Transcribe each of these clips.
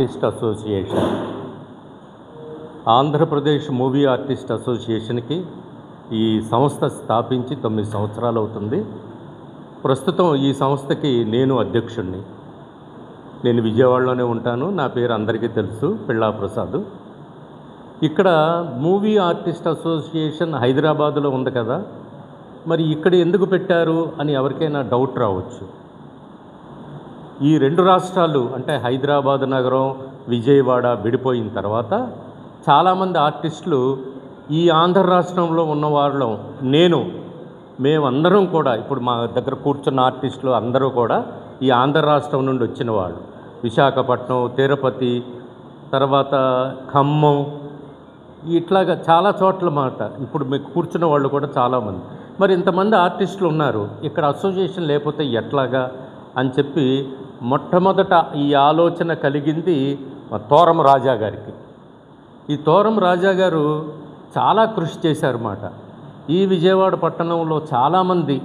Artist association, Andhra Pradesh movie artist అసోసియేషన్కి ఈ సంస్థ స్థాపించి 9 సంవత్సరాలు అవుతుంది. ప్రస్తుతం ఈ సంస్థకి నేను అధ్యక్షుడిని. నేను విజయవాడలోనే ఉంటాను. నా పేరు అందరికీ తెలుసు, పిళ్ళా ప్రసాద్. ఇక్కడ మూవీ ఆర్టిస్ట్ అసోసియేషన్ హైదరాబాదులో ఉంది కదా, మరి ఇక్కడ ఎందుకు పెట్టారు అని ఎవరికైనా డౌట్ రావచ్చు. ఈ 2 రాష్ట్రాలు అంటే హైదరాబాద్ నగరం, విజయవాడ విడిపోయిన తర్వాత చాలామంది ఆర్టిస్టులు ఈ ఆంధ్ర రాష్ట్రంలో ఉన్న వాళ్ళం మేమందరం కూడా ఇప్పుడు మా దగ్గర కూర్చున్న ఆర్టిస్టులు అందరూ కూడా ఈ ఆంధ్ర రాష్ట్రం నుండి వచ్చిన వాళ్ళు. విశాఖపట్నం, తిరుపతి, తర్వాత ఖమ్మం, ఇట్లాగా చాలా చోట్ల మాట ఇప్పుడు మీకు కూర్చున్న వాళ్ళు కూడా చాలామంది. మరి ఇంతమంది ఆర్టిస్టులు ఉన్నారు, ఇక్కడ అసోసియేషన్ లేకపోతే ఎట్లాగా అని చెప్పి మొట్టమొదట ఈ ఆలోచన కలిగింది తోరం రాజా గారికి. ఈ తోరం రాజా గారు చాలా కృషి చేశారన్నమాట. ఈ విజయవాడ పట్టణంలో చాలామంది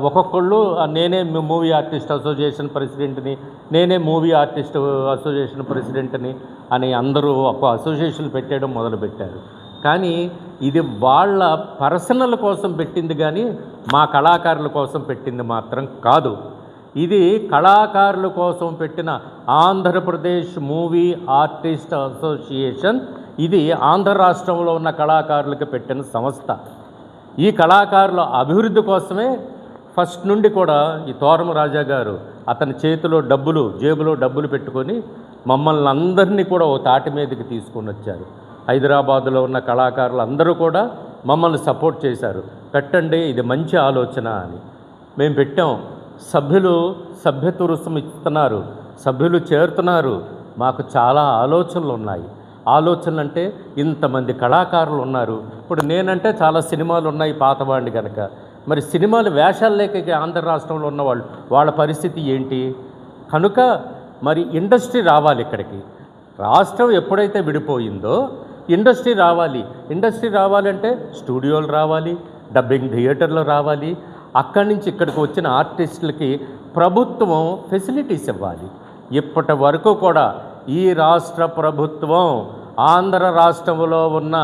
ఒక్కొక్కళ్ళు నేనే మూవీ ఆర్టిస్ట్ అసోసియేషన్ ప్రెసిడెంట్ని, నేనే మూవీ ఆర్టిస్ట్ అసోసియేషన్ ప్రెసిడెంట్ని అని అందరూ ఒక అసోసియేషన్ పెట్టడం మొదలుపెట్టారు. కానీ ఇది వాళ్ళ పర్సనల్ కోసం పెట్టింది, కానీ మా కళాకారుల కోసం పెట్టింది మాత్రం కాదు. ఇది కళాకారుల కోసం పెట్టిన ఆంధ్రప్రదేశ్ మూవీ ఆర్టిస్ట్ అసోసియేషన్. ఇది ఆంధ్ర రాష్ట్రంలో ఉన్న కళాకారులకు పెట్టిన సంస్థ. ఈ కళాకారుల అభివృద్ధి కోసమే ఫస్ట్ నుండి కూడా ఈ తోరం రాజా గారు అతని చేతిలో జేబులో డబ్బులు పెట్టుకొని మమ్మల్ని అందరినీ కూడా ఓ తాటి మీదకి తీసుకొని వచ్చారు. హైదరాబాదులో ఉన్న కళాకారులు అందరూ కూడా మమ్మల్ని సపోర్ట్ చేశారు. పెట్టండి, ఇది మంచి ఆలోచన అని మేము పెట్టాం. సభ్యత్వ రుసుము ఇస్తున్నారు, సభ్యులు చేరుతున్నారు. మాకు చాలా ఆలోచనలు ఉన్నాయి. ఆలోచనలు అంటే ఇంతమంది కళాకారులు ఉన్నారు. ఇప్పుడు నేనంటే చాలా సినిమాలు ఉన్నాయి పాతవాడిని కనుక, మరి సినిమాలు వేషాలు లేక ఆంధ్ర రాష్ట్రంలో ఉన్నవాళ్ళు వాళ్ళ పరిస్థితి ఏంటి? కనుక మరి ఇండస్ట్రీ రావాలి ఇక్కడికి. రాష్ట్రం ఎప్పుడైతే విడిపోయిందో ఇండస్ట్రీ రావాలి. ఇండస్ట్రీ రావాలంటే స్టూడియోలు రావాలి, డబ్బింగ్ థియేటర్లు రావాలి. అక్కడి నుంచి ఇక్కడికి వచ్చిన ఆర్టిస్టులకి ప్రభుత్వం ఫెసిలిటీస్ ఇవ్వాలి. ఇప్పటి వరకు కూడా ఈ రాష్ట్ర ప్రభుత్వం ఆంధ్ర రాష్ట్రంలో ఉన్న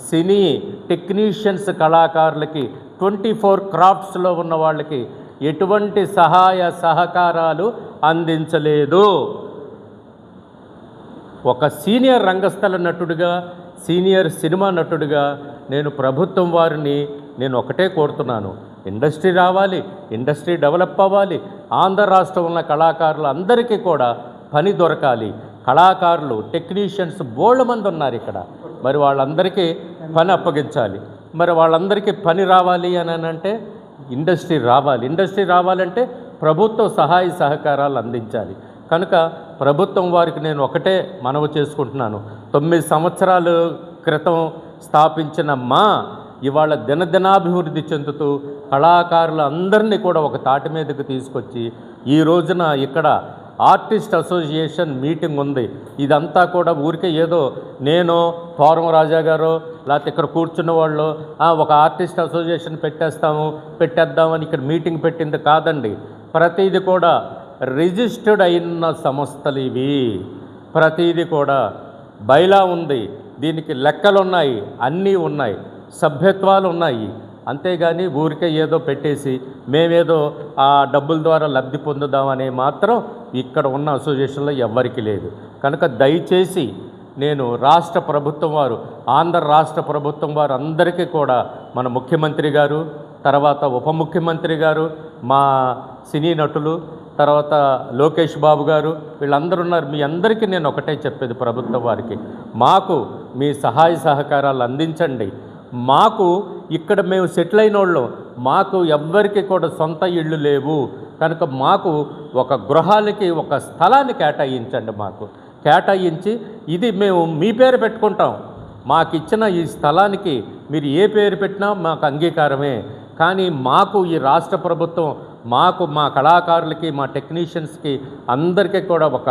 సినీ టెక్నీషియన్స్ కళాకారులకి 24 క్రాఫ్ట్స్లో ఉన్న వాళ్ళకి ఎటువంటి సహాయ సహకారాలు అందించలేదు. ఒక సీనియర్ రంగస్థల నటుడిగా, సీనియర్ సినిమా నటుడిగా నేను ప్రభుత్వం వారిని ఒకటే కోరుతున్నాను, ఇండస్ట్రీ రావాలి, ఇండస్ట్రీ డెవలప్ అవ్వాలి. ఆంధ్ర రాష్ట్రం ఉన్న కళాకారులు అందరికీ కూడా పని దొరకాలి. కళాకారులు టెక్నీషియన్స్ బోల్డ్ మంది ఉన్నారు ఇక్కడ, మరి వాళ్ళందరికీ పని అప్పగించాలి. మరి వాళ్ళందరికీ పని రావాలి అని అంటే ఇండస్ట్రీ రావాలి. ఇండస్ట్రీ రావాలంటే ప్రభుత్వ సహాయ సహకారాలు అందించాలి. కనుక ప్రభుత్వం వారికి నేను ఒకటే మనవి చేసుకుంటున్నాను, 9 సంవత్సరాల క్రితం స్థాపించిన ఇవాళ దినదినాభివృద్ధి చెందుతూ కళాకారులు అందరినీ కూడా ఒక తాటి మీదకి తీసుకొచ్చి ఈ రోజున ఇక్కడ ఆర్టిస్ట్ అసోసియేషన్ మీటింగ్ ఉంది. ఇదంతా కూడా ఊరికే ఏదో నేను తోరం రాజా గారు లేకపోతే ఇక్కడ కూర్చున్న వాళ్ళు ఒక ఆర్టిస్ట్ అసోసియేషన్ పెట్టేద్దామని ఇక్కడ మీటింగ్ పెట్టింది కాదండి. ప్రతిదీ కూడా రిజిస్టర్డ్ అయిన సంస్థలు ఇవి. ప్రతిదీ కూడా బైలా ఉంది, దీనికి లెక్కలు ఉన్నాయి, అన్నీ ఉన్నాయి, సభ్యత్వాలు ఉన్నాయి. అంతేగాని ఊరికే ఏదో పెట్టేసి మేమేదో ఆ డబ్బుల ద్వారా లబ్ధి పొందుదామనే మాత్రం ఇక్కడ ఉన్న అసోసియేషన్లో ఎవ్వరికీ లేదు. కనుక దయచేసి నేను రాష్ట్ర ప్రభుత్వం వారు, ఆంధ్ర రాష్ట్ర ప్రభుత్వం వారు అందరికీ కూడా మన ముఖ్యమంత్రి గారు, తర్వాత ఉప ముఖ్యమంత్రి గారు, మా సినీ నటులు, తర్వాత లోకేష్ బాబు గారు, వీళ్ళందరూ ఉన్నారు. మీ అందరికీ నేను ఒకటే చెప్పేది ప్రభుత్వం వారికి, మాకు మీ సహాయ సహకారాలు అందించండి. మాకు ఇక్కడ మేము సెటిల్ అయిన వాళ్ళం, మాకు ఎవ్వరికి కూడా సొంత ఇళ్ళు లేవు. కనుక మాకు ఒక గృహాలకి ఒక స్థలాన్ని కేటాయించండి. మాకు కేటాయించి ఇది మేము మీ పేరు పెట్టుకుంటాం. మాకు ఇచ్చిన ఈ స్థలానికి మీరు ఏ పేరు పెట్టినా మాకు అంగీకారమే. కానీ మాకు ఈ రాష్ట్ర ప్రభుత్వం మా కళాకారులకి, మా టెక్నీషియన్స్కి అందరికీ కూడా ఒక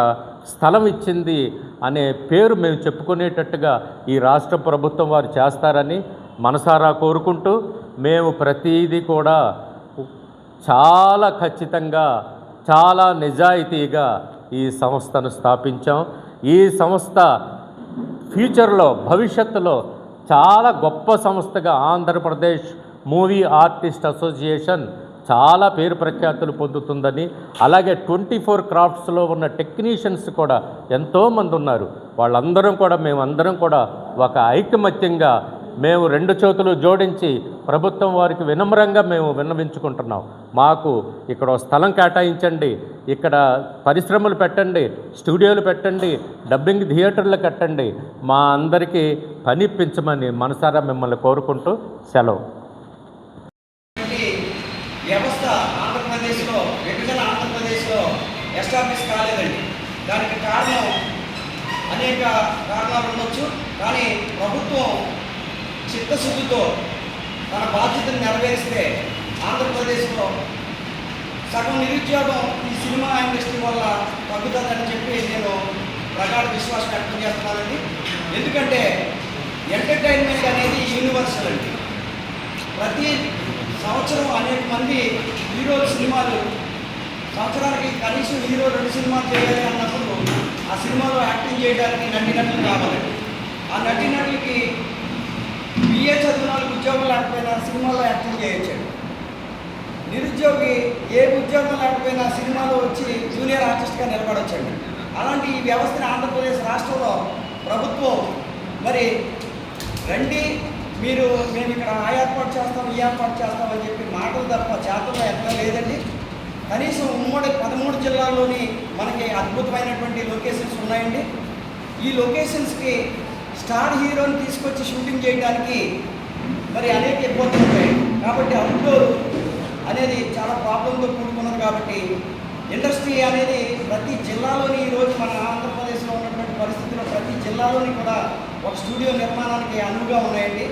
స్థలం ఇచ్చింది అనే పేరు మేము చెప్పుకునేటట్టుగా ఈ రాష్ట్ర ప్రభుత్వం వారు చేస్తారని మనసారా కోరుకుంటూ, మేము ప్రతీది కూడా చాలా ఖచ్చితంగా, చాలా నిజాయితీగా ఈ సంస్థను స్థాపించాం. ఈ సంస్థ ఫ్యూచర్లో భవిష్యత్తులో చాలా గొప్ప సంస్థగా ఆంధ్రప్రదేశ్ మూవీ ఆర్టిస్ట్ అసోసియేషన్ చాలా పేరు ప్రఖ్యాతులు పొందుతుందని, అలాగే 24 క్రాఫ్ట్స్లో ఉన్న టెక్నీషియన్స్ కూడా ఎంతోమంది ఉన్నారు. మేమందరం కూడా ఒక ఐకమత్యంగా మేము 2 చేతులు జోడించి ప్రభుత్వం వారికి వినమ్రంగా మేము విన్నవించుకుంటున్నాం. మాకు ఇక్కడ స్థలం కేటాయించండి, ఇక్కడ పరిశ్రమలు పెట్టండి, స్టూడియోలు పెట్టండి, డబ్బింగ్ థియేటర్లు కట్టండి, మా అందరికీ పనిప్పించమని మనసారా మిమ్మల్ని కోరుకుంటూ సెలవు. వ్యవస్థ ఆంధ్రప్రదేశ్లో, విభజన ఆంధ్రప్రదేశ్లో ఎస్టాబ్లిష్ కాలేదండి. దానికి కారణం అనేక కారణాలు ఉండొచ్చు. కానీ ప్రభుత్వం చిత్తశుద్ధితో తన బాధ్యతను నెరవేరిస్తే ఆంధ్రప్రదేశ్లో సగం నిరుద్యోగం ఈ సినిమా ఇండస్ట్రీ వల్ల తగ్గుతుందని చెప్పి నేను ప్రగాఢ విశ్వాసం వ్యక్తం చేస్తున్నానండి. ఎందుకంటే ఎంటర్టైన్మెంట్ అనేది యూనివర్సల్ అండి. ప్రతి సంవత్సరం అనేక మంది హీరోలు సినిమాలు, సంవత్సరానికి కనీసం హీరో 2 సినిమాలు చేయాలి అన్నప్పుడు ఆ సినిమాలో యాక్టింగ్ చేయడానికి నటీనటులు కావాలండి. ఆ నటీనటులకి బిఏ చదివిన వాళ్ళకి ఉద్యోగం లేకపోయినా సినిమాలో యాక్టింగ్ చేయొచ్చండి. నిరుద్యోగి ఏ ఉద్యోగం లేకపోయినా సినిమాలో వచ్చి జూనియర్ ఆర్టిస్ట్గా నిలబడొచ్చండి. అలాంటి ఈ వ్యవస్థని ఆంధ్రప్రదేశ్ రాష్ట్రంలో ప్రభుత్వం మరి రండి, మేము ఇక్కడ ఆ ఏర్పాటు చేస్తాం, ఈ ఏర్పాటు చేస్తామని చెప్పి మాటలు తప్ప చేతల్లో ఎక్కడ లేదండి. కనీసం ఉమ్మడి 13 జిల్లాల్లోని మనకి అద్భుతమైనటువంటి లొకేషన్స్ ఉన్నాయండి. ఈ లొకేషన్స్కి స్టార్ హీరోని తీసుకొచ్చి షూటింగ్ చేయడానికి మరి అనేక ఇబ్బందులు ఉంటాయి. కాబట్టి అవుట్డోర్ అనేది చాలా ప్రాబ్లంతో కూడుకున్నది. కాబట్టి ఇండస్ట్రీ అనేది ప్రతి జిల్లాలోని ఈరోజు మన ఆంధ్రప్రదేశ్లో ఉన్నటువంటి పరిస్థితుల్లో ప్రతి జిల్లాలోని కూడా ఒక స్టూడియో నిర్మాణానికి అనువుగా ఉన్నాయండి.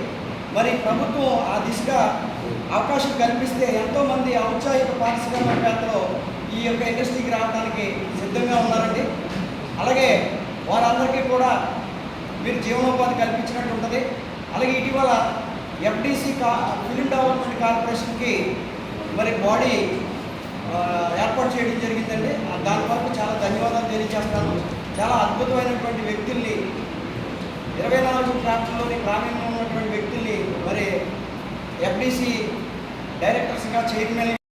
మరి ప్రభుత్వం ఆ దిశగా అవకాశం కల్పిస్తే ఎంతోమంది ఔత్సాహిక పారిశ్రామికవేత్తలు ఈ యొక్క ఇండస్ట్రీకి రావడానికి సిద్ధంగా ఉన్నారండి. అలాగే వారందరికీ కూడా మీరు జీవనోపాధి కల్పించినట్టు ఉంటుంది. అలాగే ఇటీవల ఎఫ్డిసి ఫిల్మ్ డెవలప్మెంట్ కార్పొరేషన్కి మరి బాడీ ఏర్పాటు చేయడం జరిగిందండి. దాని వరకు చాలా ధన్యవాదాలు తెలియజేస్తాను. చాలా అద్భుతమైనటువంటి వ్యక్తుల్ని 24 క్రాఫ్ట్లోని గ్రామీణంలో ఉన్నటువంటి వ్యక్తుల్ని మరి ఎఫ్డిసి డైరెక్టర్స్గా చైర్మన్